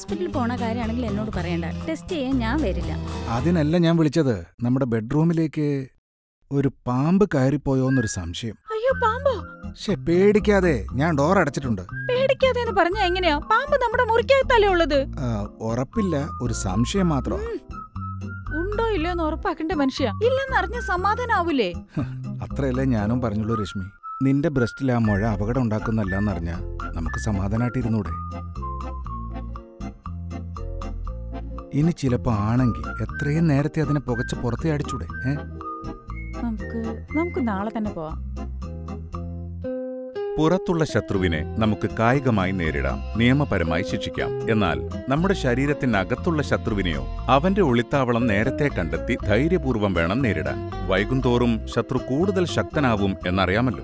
ഹോസ്പിറ്റലിൽ പോണ കാര്യമാണെങ്കിൽ എന്നോട് പറയണ്ട. ടെസ്റ്റ് ചെയ്യാൻ ഞാൻ വരില്ല. അതിനല്ല ഞാൻ വിളിച്ചത്. നമ്മുടെ ബെഡ്റൂമിലേക്ക് ഒരു പാമ്പ് കയറിപ്പോയോന്നൊരു സംശയം. അയ്യോ, പാമ്പോ? പേടിക്കാതെ, ഞാൻ ഡോർ അടച്ചിട്ടുണ്ട്. പേടിക്കാതെ എന്ന് പറഞ്ഞാ എങ്ങനെയാ? പാമ്പ് നമ്മുടെ മുറിക്കകത്തല്ലേ ഉള്ളത്. ഉറപ്പില്ല, ഒരു സംശയം മാത്രം. ഉണ്ടോ ഇല്ലയോന്ന് ഉറപ്പാക്കണ്ട മനുഷ്യ. ഇല്ലെന്ന് അറിഞ്ഞ സമാധാനാവൂലേ? അത്രയല്ലേ ഞാനും പറഞ്ഞുള്ളൂ രശ്മി. നിന്റെ ബ്രസ്റ്റിൽ ആ മുഴ അപകടം ഉണ്ടാക്കുന്നല്ലാന്നറിഞ്ഞ നമുക്ക് സമാധാനായിട്ടിരുന്നൂടെ? ഇനി ചിലപ്പോ ആണെങ്കിൽ എത്രയും നേരത്തെ അതിനെ പുകച്ച് പുറത്തേ അടിച്ചൂടെ? നമുക്ക് നാളെ തന്നെ പോവാം. പുറത്തുള്ള ശത്രുവിനെ നമുക്ക് കായികമായി നേരിടാം, നിയമപരമായി ശിക്ഷിക്കാം. എന്നാൽ നമ്മുടെ ശരീരത്തിനകത്തുള്ള ശത്രുവിനെയോ അവന്റെ ഒളിത്താവളം നേരത്തെ കണ്ടെത്തി ധൈര്യപൂർവ്വം വേണം നേരിടാൻ. വൈകുന്തോറും ശത്രു കൂടുതൽ ശക്തനാവും എന്നറിയാമല്ലോ.